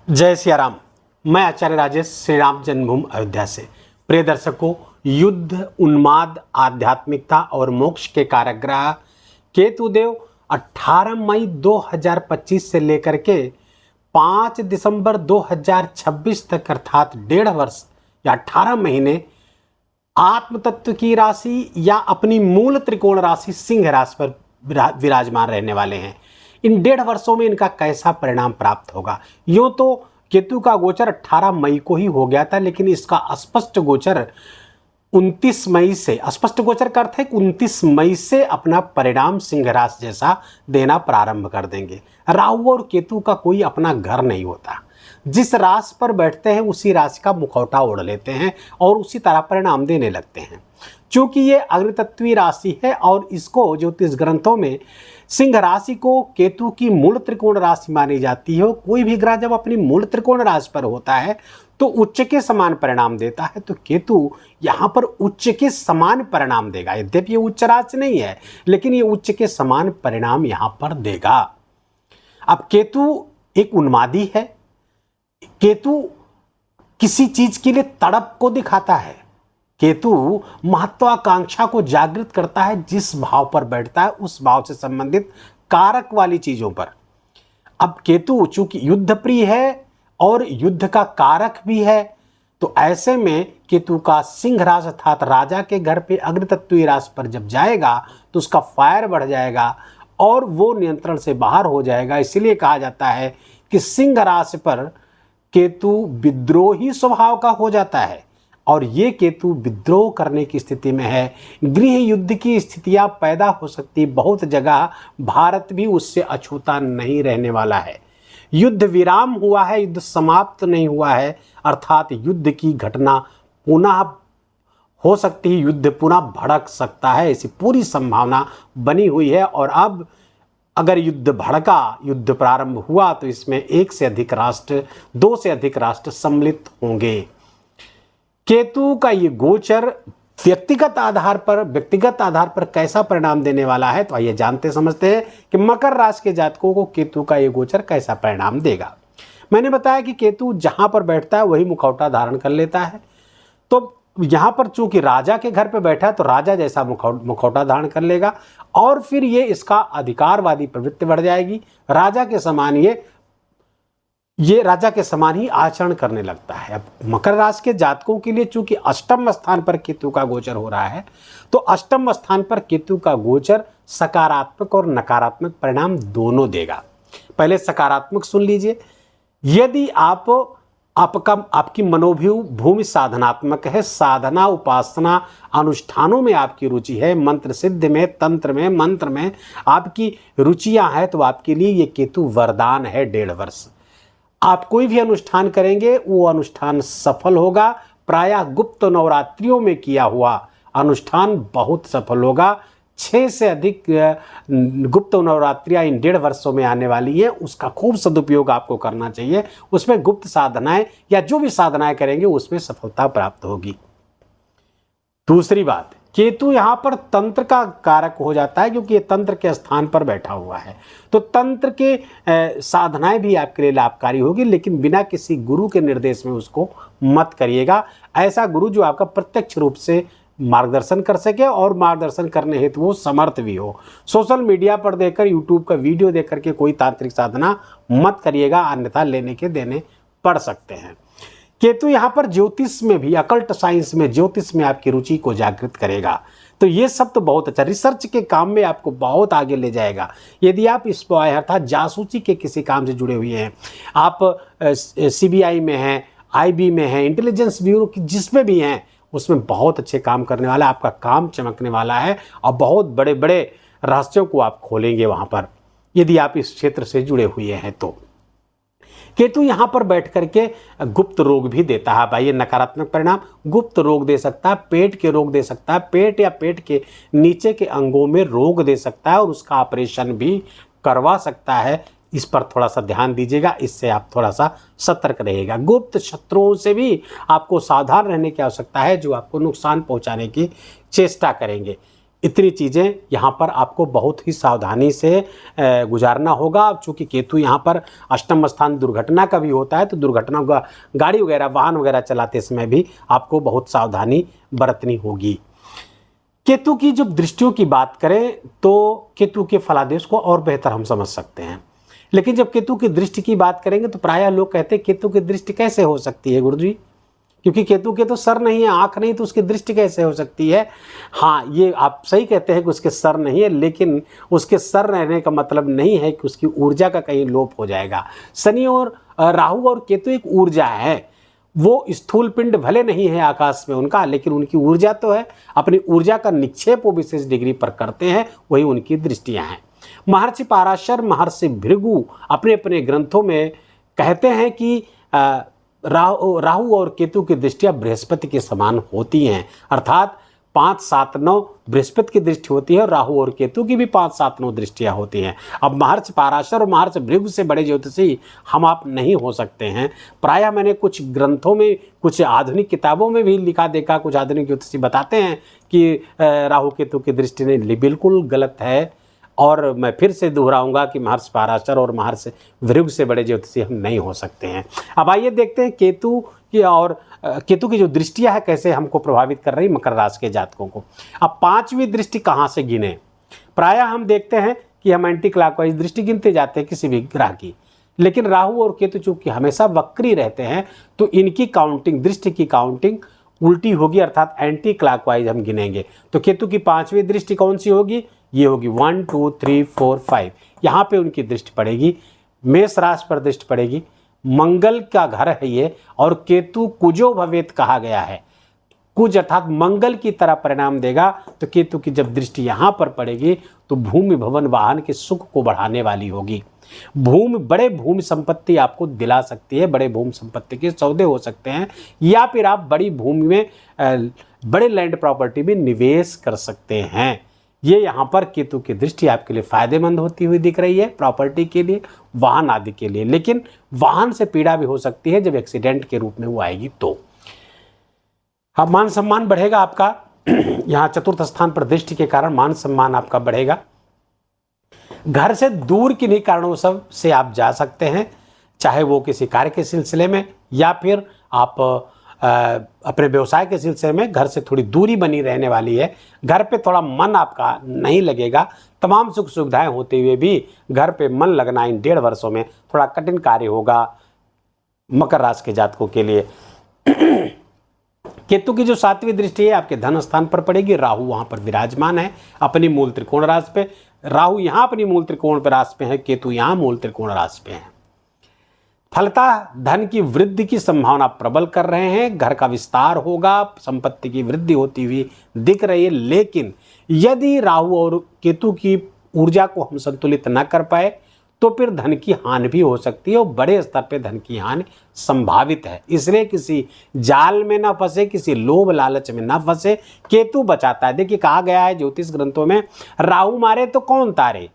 जय सिया राम। मैं आचार्य राजेश श्री राम जन्मभूमि अयोध्या से। प्रिय दर्शकों, युद्ध, उन्माद, आध्यात्मिकता और मोक्ष के कारक ग्रह केतुदेव 18 मई 2025 से लेकर के 5 दिसंबर 2026 तक अर्थात 1.5 वर्ष या 18 महीने आत्म तत्व की राशि या अपनी मूल त्रिकोण राशि सिंह राशि पर विराजमान रहने वाले हैं। इन 1.5 वर्षों में इनका कैसा परिणाम प्राप्त होगा? यूं तो केतु का गोचर 18 मई को ही हो गया था, लेकिन इसका स्पष्ट गोचर 29 मई से, स्पष्ट गोचर का अर्थ है कि 29 मई से अपना परिणाम सिंह राशि जैसा देना प्रारंभ कर देंगे। राहु और केतु का कोई अपना घर नहीं होता, जिस राशि पर बैठते हैं उसी राशि का मुखौटा ओढ़ लेते हैं और उसी तरह परिणाम देने लगते हैं। चूंकि ये अग्नितत्वीय राशि है और इसको ज्योतिष ग्रंथों में सिंह राशि को केतु की मूल त्रिकोण राशि मानी जाती है। कोई भी ग्रह जब अपनी मूल त्रिकोण राशि पर होता है तो उच्च के समान परिणाम देता है, तो केतु यहाँ पर उच्च के समान परिणाम देगा। यद्यपि ये उच्च राशि नहीं है, लेकिन ये उच्च के समान परिणाम यहाँ पर देगा। अब केतु एक उन्मादी है। केतु किसी चीज के लिए तड़प को दिखाता है। केतु महत्वाकांक्षा को जागृत करता है। जिस भाव पर बैठता है उस भाव से संबंधित कारक वाली चीजों पर। अब केतु चूंकि युद्ध प्रिय है और युद्ध का कारक भी है, तो ऐसे में केतु का सिंह राशि अर्थात राजा के घर पे अग्नितत्वीय राशि पर जब जाएगा तो उसका फायर बढ़ जाएगा और वो नियंत्रण से बाहर हो जाएगा। इसलिए कहा जाता है कि सिंह राशि पर केतु विद्रोही स्वभाव का हो जाता है और ये केतु विद्रोह करने की स्थिति में है। गृह युद्ध की स्थितियां पैदा हो सकती, बहुत जगह भारत भी उससे अछूता नहीं रहने वाला है। युद्ध विराम हुआ है, युद्ध समाप्त नहीं हुआ है, अर्थात युद्ध की घटना पुनः हो सकती है, युद्ध पुनः भड़क सकता है, ऐसी पूरी संभावना बनी हुई है। और अब अगर युद्ध भड़का, युद्ध प्रारंभ हुआ तो इसमें 1 से अधिक राष्ट्र, 2 से अधिक राष्ट्र सम्मिलित होंगे। केतु का ये गोचर व्यक्तिगत आधार पर कैसा परिणाम देने वाला है, तो आइए जानते समझते हैं कि मकर राशि के जातकों को केतु का ये गोचर कैसा परिणाम देगा। मैंने बताया कि केतु जहां पर बैठता है वही मुखौटा धारण कर लेता है। तो यहां पर चूंकि राजा के घर पे बैठा है तो राजा जैसा मुखौटा धारण कर लेगा और फिर ये इसका अधिकारवादी प्रवृत्ति बढ़ जाएगी। राजा के समान ये राजा के समान ही आचरण करने लगता है। अब मकर राशि के जातकों के लिए चूंकि अष्टम स्थान पर केतु का गोचर हो रहा है, तो अष्टम स्थान पर केतु का गोचर सकारात्मक और नकारात्मक परिणाम दोनों देगा। पहले सकारात्मक सुन लीजिए। यदि आपकी मनोभूमि साधनात्मक है, साधना, उपासना, अनुष्ठानों में आपकी रुचि है, मंत्र सिद्ध में, तंत्र में, मंत्र में आपकी रुचियां हैं, तो आपके लिए ये केतु वरदान है। 1.5 वर्ष आप कोई भी अनुष्ठान करेंगे वो अनुष्ठान सफल होगा। प्रायः गुप्त नवरात्रियों में किया हुआ अनुष्ठान बहुत सफल होगा। 6 से अधिक गुप्त नवरात्रियां इन 1.5 वर्षों में आने वाली है, उसका खूब सदुपयोग आपको करना चाहिए। उसमें गुप्त साधनाएं या जो भी साधनाएं करेंगे उसमें सफलता प्राप्त होगी। दूसरी बात, केतु यहाँ पर तंत्र का कारक हो जाता है क्योंकि ये तंत्र के स्थान पर बैठा हुआ है, तो तंत्र के साधनाएं भी आपके लिए लाभकारी होगी, लेकिन बिना किसी गुरु के निर्देश में उसको मत करिएगा। ऐसा गुरु जो आपका प्रत्यक्ष रूप से मार्गदर्शन कर सके और मार्गदर्शन करने हेतु वो समर्थ भी हो। सोशल मीडिया पर देखकर, यूट्यूब का वीडियो देख करके कोई तांत्रिक साधना मत करिएगा, अन्यथा लेने के देने पड़ सकते हैं। केतु यहाँ पर ज्योतिष में भी, अकल्ट साइंस में, ज्योतिष में आपकी रुचि को जागृत करेगा। तो ये सब तो बहुत अच्छा, रिसर्च के काम में आपको बहुत आगे ले जाएगा। यदि आप स्पाई अर्थात जासूसी के किसी काम से जुड़े हुए हैं, आप CBI में हैं, IB में हैं, इंटेलिजेंस ब्यूरो की जिसमें भी हैं, उसमें बहुत अच्छे काम करने वाला है। आपका काम चमकने वाला है और बहुत बड़े बड़े रहस्यों को आप खोलेंगे वहाँ पर, यदि आप इस क्षेत्र से जुड़े हुए हैं तो। केतु यहाँ पर बैठ करके गुप्त रोग भी देता है। भाई ये नकारात्मक परिणाम गुप्त रोग दे सकता है, पेट के रोग दे सकता है, पेट या पेट के नीचे के अंगों में रोग दे सकता है और उसका ऑपरेशन भी करवा सकता है। इस पर थोड़ा सा ध्यान दीजिएगा, इससे आप थोड़ा सा सतर्क रहिएगा। गुप्त शत्रुओं से भी आपको सावधान रहने की आवश्यकता है जो आपको नुकसान पहुंचाने की चेष्टा करेंगे। इतनी चीज़ें यहाँ पर आपको बहुत ही सावधानी से गुजारना होगा। चूँकि केतु यहाँ पर अष्टम स्थान दुर्घटना का भी होता है, तो दुर्घटना का गाड़ी वगैरह वाहन वगैरह चलाते समय भी आपको बहुत सावधानी बरतनी होगी। केतु की जब दृष्टियों की बात करें तो केतु के फलादेश को और बेहतर हम समझ सकते हैं, लेकिन जब केतु की दृष्टि की बात करेंगे तो प्रायः लोग कहते हैं केतु की दृष्टि कैसे हो सकती है गुरुजी, क्योंकि केतु के तो सर नहीं है, आंख नहीं, तो उसकी दृष्टि कैसे हो सकती है। हाँ, ये आप सही कहते हैं कि उसके सर नहीं है, लेकिन उसके सर रहने का मतलब नहीं है कि उसकी ऊर्जा का कहीं लोप हो जाएगा। शनि और राहु और केतु एक ऊर्जा है, वो स्थूल पिंड भले नहीं है आकाश में उनका, लेकिन उनकी ऊर्जा तो है। अपनी ऊर्जा का निक्षेप वो विशेष डिग्री पर करते हैं, वही उनकी दृष्टियाँ हैं। महर्षि पाराशर, महर्षि भृगु अपने अपने ग्रंथों में कहते हैं कि राहु और केतु की दृष्टियां बृहस्पति के समान होती हैं, अर्थात 5, 7, 9 बृहस्पति की दृष्टि होती है और राहु और केतु की भी 5, 7, 9 दृष्टियां होती हैं। अब महर्षि पाराशर और महर्षि भृगु से बड़े ज्योतिषी हम आप नहीं हो सकते हैं। प्रायः मैंने कुछ ग्रंथों में, कुछ आधुनिक किताबों में भी लिखा देखा, कुछ आधुनिक ज्योतिषी बताते हैं कि राहु केतु की दृष्टि नहीं, बिल्कुल गलत है। और मैं फिर से दोहराऊंगा कि महर्षि पाराशर और महर्षि भृगु से बड़े ज्योतिषी हम नहीं हो सकते हैं। अब आइए देखते हैं केतु की और केतु की जो दृष्टियां है कैसे हमको प्रभावित कर रही मकर राशि के जातकों को। अब 5वीं दृष्टि कहाँ से गिने? प्रायः हम देखते हैं कि हम एंटी क्लॉकवाइज दृष्टि गिनते जाते हैं किसी भी ग्रह की, लेकिन राहु और केतु चूंकि हमेशा वक्री रहते हैं तो इनकी काउंटिंग, दृष्टि की काउंटिंग उल्टी होगी, अर्थात एंटी क्लॉकवाइज हम गिनेंगे। तो केतु की 5वीं दृष्टि कौन सी होगी? ये होगी 1, 2, 3, 4, 5। यहाँ पे उनकी दृष्टि पड़ेगी, मेष राशि पर दृष्टि पड़ेगी। मंगल का घर है ये, और केतु कुजो भवेत कहा गया है। कुज अर्थात मंगल की तरह परिणाम देगा। तो केतु की जब दृष्टि यहाँ पर पड़ेगी तो भूमि भवन वाहन के सुख को बढ़ाने वाली होगी। बड़े भूमि संपत्ति आपको दिला सकती है, बड़े भूमि संपत्ति के सौदे हो सकते हैं, या फिर आप बड़ी भूमि में बड़े लैंड प्रॉपर्टी में निवेश कर सकते हैं। ये यहाँ पर केतु की दृष्टि आपके लिए फायदेमंद होती हुई दिख रही है, प्रॉपर्टी के लिए, वाहन आदि के लिए। लेकिन वाहन से पीड़ा भी हो सकती है जब एक्सीडेंट के रूप में वो आएगी तो। अब मान सम्मान बढ़ेगा आपका, यहाँ चतुर्थ स्थान पर दृष्टि के कारण मान सम्मान आपका बढ़ेगा। घर से दूर किन्हीं कारणों से आप जा सकते हैं, चाहे वो किसी कार्य के सिलसिले में या फिर आप अपने व्यवसाय के सिलसिले में। घर से थोड़ी दूरी बनी रहने वाली है, घर पे थोड़ा मन आपका नहीं लगेगा। तमाम सुख सुविधाएं होते हुए भी घर पे मन लगना इन 1.5 वर्षों में थोड़ा कठिन कार्य होगा मकर राशि के जातकों के लिए। केतु की जो 7वीं दृष्टि है आपके धन स्थान पर पड़ेगी। राहु वहां पर विराजमान है अपनी मूल त्रिकोण राशि पे। राहु यहां अपनी मूल त्रिकोण पर राशि पे है, केतु यहां मूल त्रिकोण राशि पे है। फलतः धन की वृद्धि की संभावना प्रबल कर रहे हैं, घर का विस्तार होगा, संपत्ति की वृद्धि होती हुई दिख रही है। लेकिन यदि राहु और केतु की ऊर्जा को हम संतुलित न कर पाए तो फिर धन की हानि भी हो सकती है, और बड़े स्तर पे धन की हानि संभावित है। इसलिए किसी जाल में ना फंसे, किसी लोभ लालच में ना फंसे, केतु बचाता है। देखिए कहा गया है ज्योतिष ग्रंथों में, राहु मारे तो कौन तारे,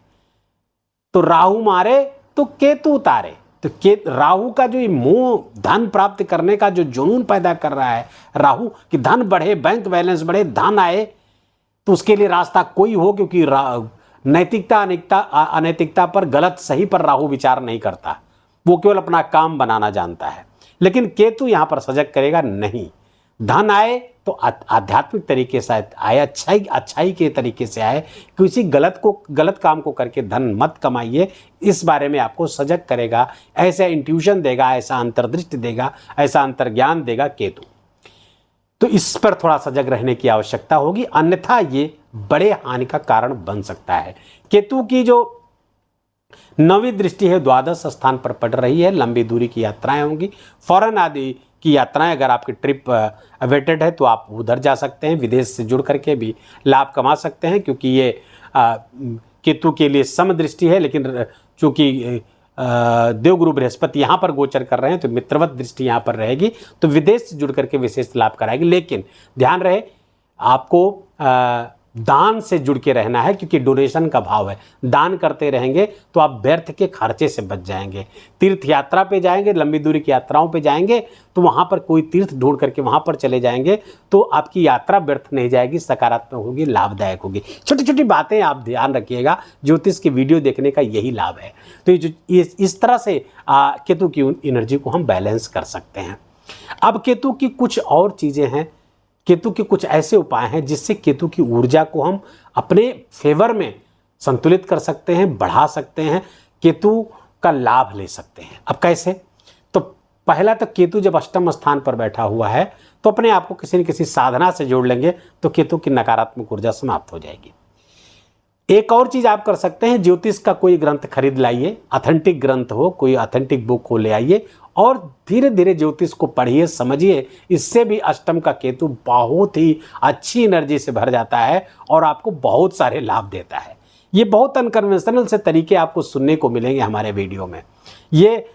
तो राहु मारे तो केतु तारे। तो राहु का जो मोह धन प्राप्त करने का जो जुनून पैदा कर रहा है राहु, कि धन बढ़े, बैंक बैलेंस बढ़े, धन आए, तो उसके लिए रास्ता कोई हो, क्योंकि नैतिकता अनैतिकता पर, गलत सही पर राहु विचार नहीं करता, वो केवल अपना काम बनाना जानता है। लेकिन केतु यहां पर सजग करेगा, नहीं, धन आए तो आध्यात्मिक तरीके से आए, अच्छाई के तरीके से आए, किसी गलत काम को करके धन मत कमाइए, इस बारे में आपको सजग करेगा, ऐसा इंट्यूशन देगा, ऐसा अंतर्दृष्टि देगा, ऐसा अंतर्ज्ञान देगा केतु। तो इस पर थोड़ा सजग रहने की आवश्यकता होगी, अन्यथा ये बड़े हानि का कारण बन सकता है। केतु की जो 9वीं दृष्टि है द्वादश स्थान पर पड़ रही है। लंबी दूरी की यात्राएं होंगी, फॉरेन आदि की यात्राएं, अगर आपकी ट्रिप अवेटेड है तो आप उधर जा सकते हैं, विदेश से जुड़ करके भी लाभ कमा सकते हैं, क्योंकि ये केतु के लिए समदृष्टि है। लेकिन चूंकि देवगुरु बृहस्पति यहाँ पर गोचर कर रहे हैं तो मित्रवत दृष्टि यहाँ पर रहेगी, तो विदेश से जुड़ करके विशेष लाभ कराएगी। लेकिन ध्यान रहे, आपको दान से जुड़ के रहना है, क्योंकि डोनेशन का भाव है। दान करते रहेंगे तो आप व्यर्थ के खर्चे से बच जाएंगे। तीर्थ यात्रा पे जाएंगे, लंबी दूरी की यात्राओं पे जाएंगे तो वहाँ पर कोई तीर्थ ढूंढ करके वहाँ पर चले जाएंगे तो आपकी यात्रा व्यर्थ नहीं जाएगी, सकारात्मक होगी, लाभदायक होगी। छोटी छोटी बातें आप ध्यान रखिएगा, ज्योतिष की वीडियो देखने का यही लाभ है। तो इस तरह से केतु की एनर्जी को हम बैलेंस कर सकते हैं। अब केतु की कुछ और चीज़ें हैं, केतु के कुछ ऐसे उपाय हैं जिससे केतु की ऊर्जा को हम अपने फेवर में संतुलित कर सकते हैं, बढ़ा सकते हैं, केतु का लाभ ले सकते हैं। अब कैसे? तो पहला तो केतु जब अष्टम स्थान पर बैठा हुआ है तो अपने आप को किसी न किसी साधना से जोड़ लेंगे तो केतु की नकारात्मक ऊर्जा समाप्त हो जाएगी। एक और चीज आप कर सकते हैं, ज्योतिष का कोई ग्रंथ खरीद लाइए, ऑथेंटिक ग्रंथ हो, कोई ऑथेंटिक बुक हो ले आइए और धीरे धीरे ज्योतिष को पढ़िए, समझिए। इससे भी अष्टम का केतु बहुत ही अच्छी एनर्जी से भर जाता है और आपको बहुत सारे लाभ देता है। ये बहुत अनकन्वेंशनल से तरीके आपको सुनने को मिलेंगे हमारे वीडियो में, ये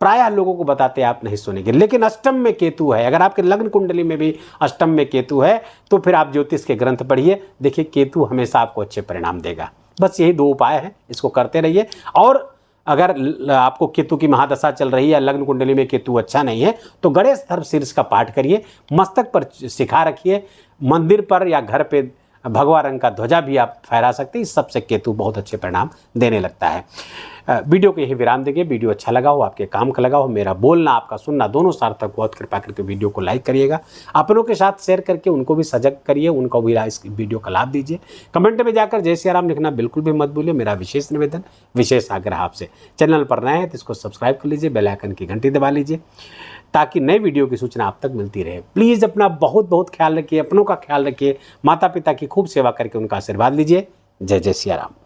प्रायः लोगों को बताते आप नहीं सुनेंगे। लेकिन अष्टम में केतु है, अगर आपके लग्न कुंडली में भी अष्टम में केतु है तो फिर आप ज्योतिष के ग्रंथ पढ़िए, देखिए केतु हमेशा आपको अच्छे परिणाम देगा। बस यही 2 उपाय हैं, इसको करते रहिए। और अगर आपको केतु की महादशा चल रही है, लग्न कुंडली में केतु अच्छा नहीं है, तो गणेश धर्म शीर्ष का पाठ करिए, मस्तक पर सिखा रखिए, मंदिर पर या घर पे भगवा रंग का ध्वजा भी आप फहरा सकते हैं। इस सबसे केतु बहुत अच्छे परिणाम देने लगता है। वीडियो को यही विराम देंगे। वीडियो अच्छा लगा हो, आपके काम का लगा हो, मेरा बोलना आपका सुनना दोनों सार्थक हो, कृपा करके वीडियो को लाइक करिएगा, अपनों के साथ शेयर करके उनको भी सजग करिए, उनको भी इस वीडियो का लाभ दीजिए। कमेंट में जाकर जय सिया राम लिखना बिल्कुल भी मत भूलिए, मेरा विशेष निवेदन, विशेष आग्रह आपसे। चैनल पर नए हैं तो इसको सब्सक्राइब कर लीजिए, बेल आइकन की घंटी दबा लीजिए ताकि नई वीडियो की सूचना आप तक मिलती रहे। प्लीज़ अपना बहुत बहुत ख्याल रखिए, अपनों का ख्याल रखिए, माता पिता की खूब सेवा करके उनका आशीर्वाद लीजिए। जय जय सिया राम।